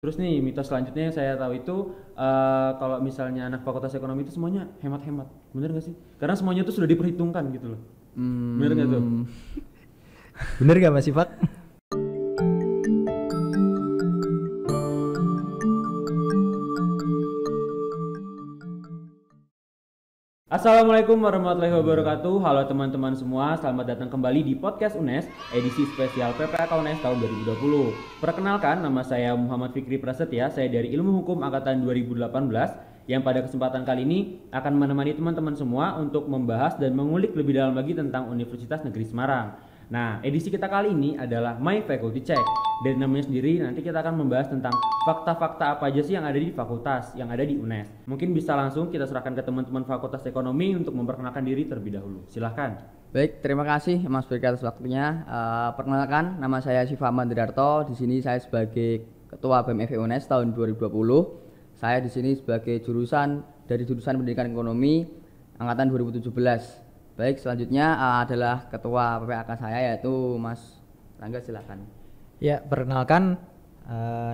Terus nih mitos selanjutnya yang saya tahu itu kalau misalnya anak fakultas ekonomi itu semuanya hemat-hemat, bener nggak sih? Karena semuanya itu sudah diperhitungkan gitu loh. Bener nggak tuh? Hmm, bener gak Mas Sifat? Assalamualaikum warahmatullahi wabarakatuh. Halo teman-teman semua, selamat datang kembali di podcast UNES edisi spesial PPAK UNES tahun 2020. Perkenalkan, nama saya Muhammad Fikri Prasetya, saya dari Ilmu Hukum Angkatan 2018 yang pada kesempatan kali ini akan menemani teman-teman semua untuk membahas dan mengulik lebih dalam lagi tentang Universitas Negeri Semarang. Nah, edisi kita kali ini adalah My Faculty Check. Dari namanya sendiri, nanti kita akan membahas tentang fakta-fakta apa aja sih yang ada di fakultas, yang ada di UNES. Mungkin bisa langsung kita serahkan ke teman-teman Fakultas Ekonomi untuk memperkenalkan diri terlebih dahulu. Silahkan. Baik, terima kasih Mas Fikri atas waktunya. Perkenalkan, nama saya Syifa Mandrarto. Di sini saya sebagai Ketua BEM FE UNES tahun 2020. Saya di sini sebagai jurusan Pendidikan Ekonomi angkatan 2017. Baik, selanjutnya adalah Ketua PPAK saya yaitu Mas Rangga, silakan. Ya, perkenalkan,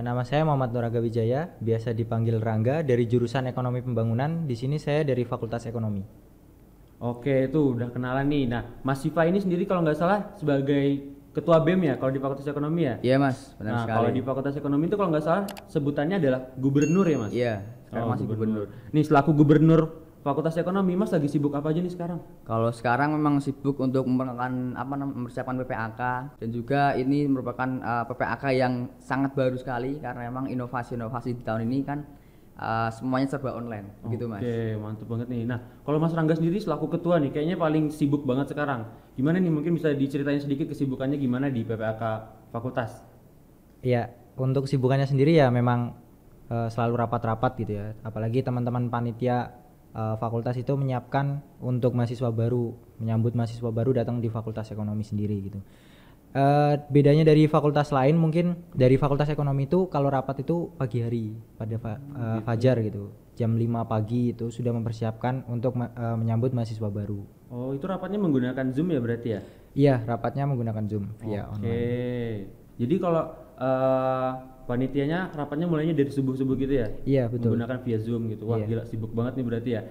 nama saya Muhammad Nuraga Wijaya, biasa dipanggil Rangga, dari jurusan Ekonomi Pembangunan. Di sini saya dari Fakultas Ekonomi. Oke, itu udah kenalan nih. Nah, Mas Siva ini sendiri kalau nggak salah sebagai Ketua BEM ya, kalau di Fakultas Ekonomi ya? Iya Mas, benar Nah, sekali. kalau di Fakultas Ekonomi itu kalau nggak salah sebutannya adalah gubernur ya Mas? Iya, sekarang masih gubernur. Nih, selaku gubernur Fakultas Ekonomi, Mas lagi sibuk apa aja nih sekarang? Kalau sekarang memang sibuk untuk mempersiapkan PPAK, dan juga ini merupakan PPAK yang sangat baru sekali karena memang inovasi-inovasi di tahun ini kan semuanya serba online, begitu Mas. Oke, mantap banget nih. Nah, kalau Mas Rangga sendiri selaku ketua nih, kayaknya paling sibuk banget sekarang. Gimana nih, mungkin bisa diceritain sedikit kesibukannya gimana di PPAK Fakultas? Ya, untuk kesibukannya sendiri ya memang selalu rapat-rapat gitu ya. Apalagi teman-teman panitia fakultas itu menyiapkan untuk mahasiswa baru, menyambut mahasiswa baru datang di Fakultas Ekonomi sendiri gitu. Bedanya dari fakultas lain, mungkin dari Fakultas Ekonomi itu kalau rapat itu pagi hari pada fajar gitu, jam 5 pagi itu sudah mempersiapkan untuk menyambut mahasiswa baru. Oh, itu rapatnya menggunakan Zoom ya berarti ya? Iya, rapatnya menggunakan Zoom via online. Oke. Jadi kalau panitianya rapatnya mulainya dari subuh-subuh gitu ya? Iya, betul. Menggunakan via Zoom gitu. Wah, Iya. gila sibuk banget nih berarti ya.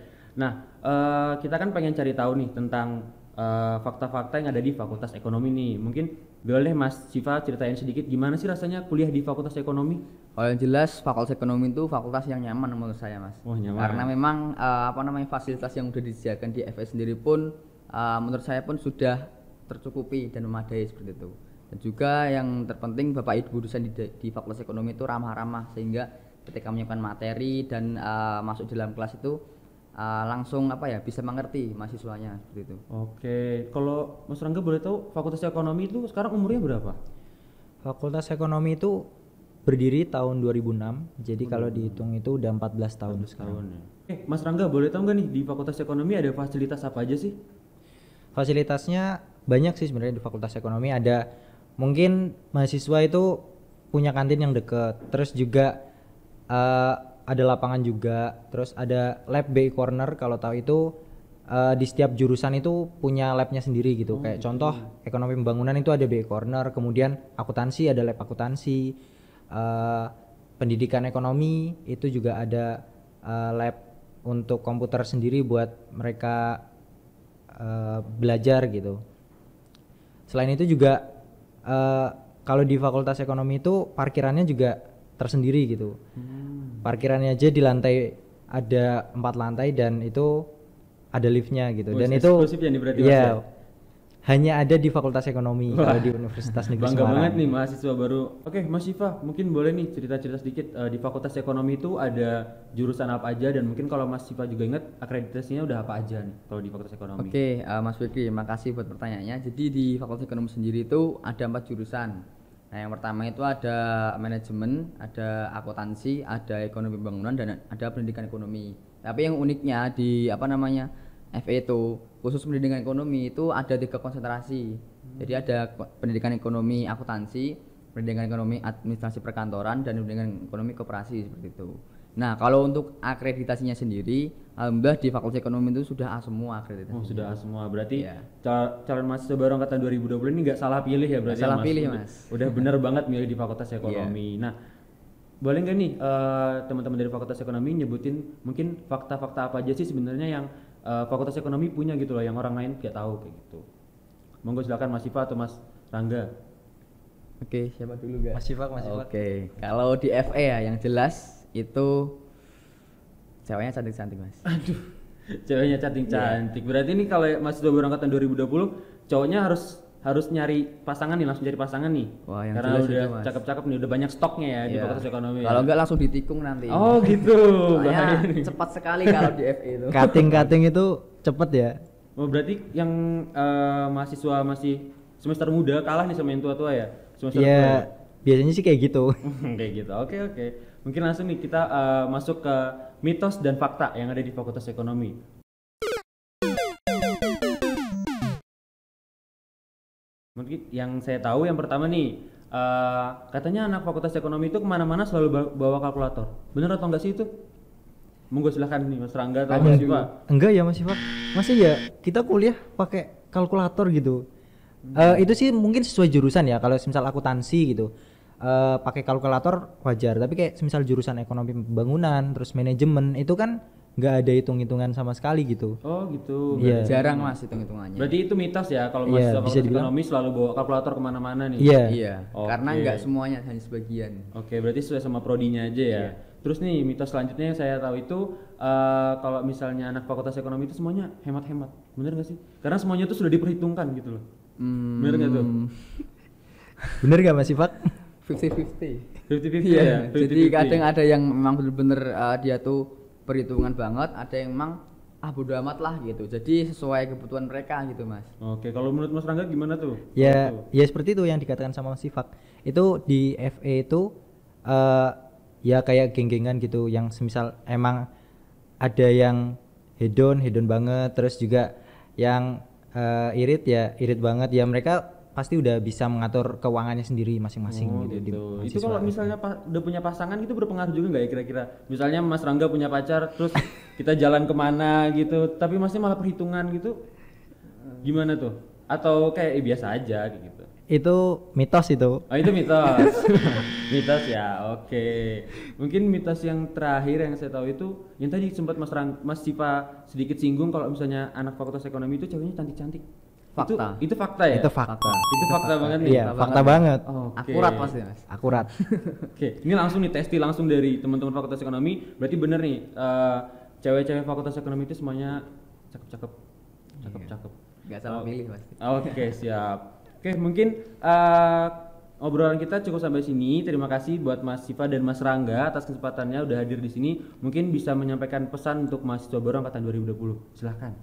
Nah, kita kan pengen cari tahu nih tentang fakta-fakta yang ada di Fakultas Ekonomi nih. Mungkin boleh Mas Siva ceritain sedikit gimana sih rasanya kuliah di Fakultas Ekonomi? Kalau yang jelas Fakultas Ekonomi itu fakultas yang nyaman menurut saya Mas. Oh, nyaman. Karena memang fasilitas yang sudah disediakan di FS sendiri pun menurut saya pun sudah tercukupi dan memadai seperti itu. Dan juga yang terpenting Bapak Ibu dosen di Fakultas Ekonomi itu ramah-ramah, sehingga ketika menyiapkan materi dan masuk dalam kelas itu langsung bisa mengerti mahasiswanya seperti itu. Oke, kalau Mas Rangga boleh tahu Fakultas Ekonomi itu sekarang umurnya berapa? Fakultas Ekonomi itu berdiri tahun 2006, jadi kalau dihitung itu udah 14 tahun sekarang. Ya. Mas Rangga boleh tahu nggak nih di Fakultas Ekonomi ada fasilitas apa aja sih? Fasilitasnya banyak sih sebenarnya di Fakultas Ekonomi. Ada mungkin mahasiswa itu punya kantin yang deket, terus juga ada lapangan juga, terus ada lab BI Corner. Kalau tahu itu di setiap jurusan itu punya labnya sendiri gitu. Kayak contoh ekonomi pembangunan itu ada BI Corner, kemudian akuntansi ada lab akuntansi, pendidikan ekonomi itu juga ada lab untuk komputer sendiri buat mereka belajar gitu. Selain itu juga kalau di Fakultas Ekonomi itu parkirannya juga tersendiri gitu. Parkirannya aja di lantai ada 4 lantai dan itu ada liftnya gitu. Dan itu eksklusif ya nih berarti Mas ya? Hanya ada di Fakultas Ekonomi. Kalau di Universitas Negeri Bangga Semarang. banget nih mahasiswa baru. Oke, Mas Siva, mungkin boleh nih cerita-cerita sedikit di Fakultas Ekonomi itu ada jurusan apa aja, dan mungkin kalau Mas Siva juga ingat akreditasinya udah apa aja nih kalau di Fakultas Ekonomi. Oke, Mas Fikri, makasih buat pertanyaannya. Jadi di Fakultas Ekonomi sendiri itu ada 4 jurusan. Nah, yang pertama itu ada manajemen, ada akuntansi, ada ekonomi pembangunan, dan ada pendidikan ekonomi. Tapi yang uniknya di FE itu khusus pendidikan ekonomi itu ada 3 konsentrasi. Jadi ada pendidikan ekonomi akuntansi, pendidikan ekonomi administrasi perkantoran, dan pendidikan ekonomi koperasi seperti itu. Nah, kalau untuk akreditasinya sendiri, alhamdulillah di Fakultas Ekonomi itu sudah A semua akreditasinya. Oh, sudah semua. Berarti Iya. calon mahasiswa baru angkatan 2020 ini nggak salah pilih ya berarti Nggak salah ya, Mas? pilih, Udah- Mas. Udah bener banget milih di Fakultas Ekonomi. Nah, boleh nggak nih teman-teman dari Fakultas Ekonomi nyebutin mungkin fakta-fakta apa aja sih sebenarnya yang Fakultas Ekonomi punya gitu loh yang orang lain nggak tahu kayak gitu. Monggo silakan Mas Siva atau Mas Rangga. Oke, siapa dulu Mas Siva. Oke, kalau di FE ya yang jelas itu ceweknya cantik-cantik Mas. Aduh, ceweknya cantik-cantik. Berarti ini kalau mahasiswa baru angkatan 2020 cowoknya harus nyari pasangan nih, langsung cari pasangan nih. Wah, yang karena jelas udah itu, Mas. cakep-cakep nih, udah banyak stoknya ya di Iya. Fakultas Ekonomi. Kalau ya. enggak langsung ditikung nanti. Oh gitu. Soalnya Bahaya nih. cepat sekali kalau di FE itu. Cutting itu cepet ya. Oh berarti yang mahasiswa masih semester muda kalah nih sama yang tua-tua ya? Semester tua ya? Ya biasanya sih kayak gitu. Kayak gitu. Oke. Mungkin langsung nih kita masuk ke mitos dan fakta yang ada di Fakultas Ekonomi. Mungkin yang saya tahu yang pertama nih, katanya anak Fakultas Ekonomi itu kemana-mana selalu bawa kalkulator. Bener atau enggak sih itu? Monggo silahkan nih Mas Rangga atau Mas Siva. Enggak ya Mas Siva. Masih ya kita kuliah pakai kalkulator gitu. Itu sih mungkin sesuai jurusan ya. Kalau misal akuntansi gitu, pakai kalkulator wajar. Tapi kayak misal jurusan ekonomi pembangunan, terus manajemen itu kan nggak ada hitung-hitungan sama sekali gitu. Oh gitu. Iya. Jarang Mas hitung-hitungannya. Berarti itu mitos ya kalau Iya, mahasiswa bisa Fakultas dibilang. Ekonomi selalu bawa kalkulator kemana-mana nih. Iya. Iya, Oke. karena enggak semuanya, hanya sebagian. Oke, berarti sesuai sama prodinya aja ya. Iya. Terus nih mitos selanjutnya yang saya tahu itu kalau misalnya anak Fakultas Ekonomi itu semuanya hemat-hemat, bener nggak sih? Karena semuanya itu sudah diperhitungkan gitu loh. Bener nggak tuh? Bener gak Mas Siva? 50-50. 50-50 Iya, ya. jadi 50-50. kadang ada yang memang bener-bener dia tuh perhitungan banget, ada yang memang bodo amat lah gitu. Jadi sesuai kebutuhan mereka gitu Mas. Oke, kalau menurut Mas Rangga gimana tuh? Ya, Tuh. ya seperti itu yang dikatakan sama Mas Sifak. Itu di FE itu ya kayak geng-gengan gitu yang semisal emang ada yang hedon banget, terus juga yang irit banget ya, mereka pasti udah bisa mengatur keuangannya sendiri masing-masing Oh, gitu, di gitu. Itu mahasiswa. kalau misalnya udah punya pasangan itu berpengaruh juga nggak ya kira-kira? Misalnya Mas Rangga punya pacar, terus kita jalan kemana gitu, tapi masih malah perhitungan gitu, gimana tuh? Atau kayak biasa aja kayak gitu? Itu mitos itu. Oh itu mitos. Mitos ya, oke. Mungkin mitos yang terakhir yang saya tahu itu yang tadi sempat Mas Siva sedikit singgung kalau misalnya anak Fakultas Ekonomi itu ceweknya cantik-cantik. Fakta. Itu fakta ya? Itu fakta. Itu fakta banget nih. Iya, fakta banget. Oke. Akurat pasti Mas. Akurat. Oke, ini langsung nih testi langsung dari teman-teman Fakultas Ekonomi. Berarti bener nih, cewek-cewek Fakultas Ekonomi itu semuanya cakep-cakep. Cakep-cakep. Enggak salah pilih pasti. Oke, siap. Oke, mungkin obrolan kita cukup sampai sini. Terima kasih buat Mas Siva dan Mas Rangga atas kesempatannya udah hadir di sini. Mungkin bisa menyampaikan pesan untuk mahasiswa baru angkatan 2020. Silahkan.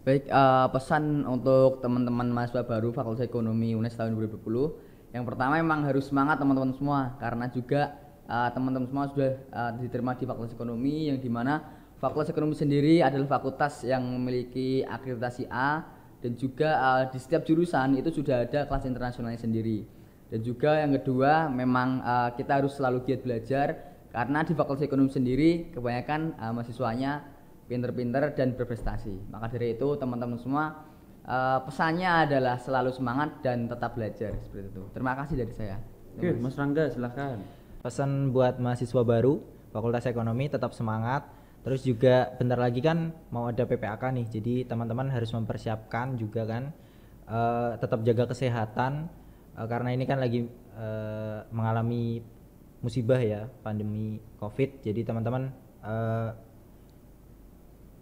Baik, pesan untuk teman-teman mahasiswa baru Fakultas Ekonomi UNES tahun 2020. Yang pertama memang harus semangat teman-teman semua, karena juga teman-teman semua sudah diterima di Fakultas Ekonomi, yang dimana Fakultas Ekonomi sendiri adalah fakultas yang memiliki akreditasi A, dan juga di setiap jurusan itu sudah ada kelas internasionalnya sendiri. Dan juga yang kedua memang kita harus selalu giat belajar, karena di Fakultas Ekonomi sendiri kebanyakan mahasiswanya pinter-pinter dan berprestasi. Maka dari itu teman-teman semua pesannya adalah selalu semangat dan tetap belajar, seperti itu. Terima kasih dari saya. Oke, Mas Rangga silahkan. Pesan buat mahasiswa baru Fakultas Ekonomi, tetap semangat. Terus juga bentar lagi kan mau ada PPAK nih, jadi teman-teman harus mempersiapkan juga kan, tetap jaga kesehatan karena ini kan lagi mengalami musibah ya, pandemi COVID. Jadi teman-teman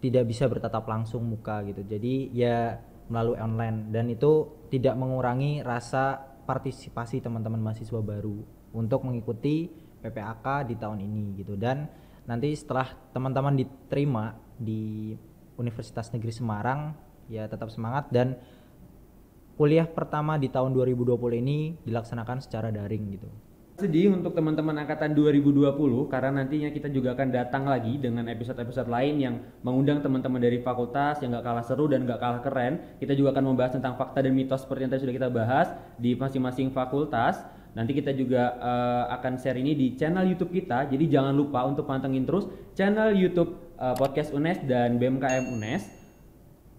tidak bisa bertatap langsung muka gitu, jadi ya melalui online, dan itu tidak mengurangi rasa partisipasi teman-teman mahasiswa baru untuk mengikuti PPAK di tahun ini gitu. Dan nanti setelah teman-teman diterima di Universitas Negeri Semarang ya tetap semangat, dan kuliah pertama di tahun 2020 ini dilaksanakan secara daring gitu. Sedih untuk teman-teman angkatan 2020 karena nantinya kita juga akan datang lagi dengan episode-episode lain yang mengundang teman-teman dari fakultas yang gak kalah seru dan gak kalah keren. Kita juga akan membahas tentang fakta dan mitos seperti yang tadi sudah kita bahas di masing-masing fakultas. Nanti kita juga akan share ini di channel YouTube kita. Jadi jangan lupa untuk pantengin terus channel YouTube Podcast UNES dan BMKM UNES.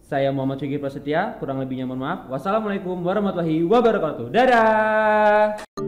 Saya Muhammad Fikri Prasetya, kurang lebihnya mohon maaf. Wassalamualaikum warahmatullahi wabarakatuh. Dadah.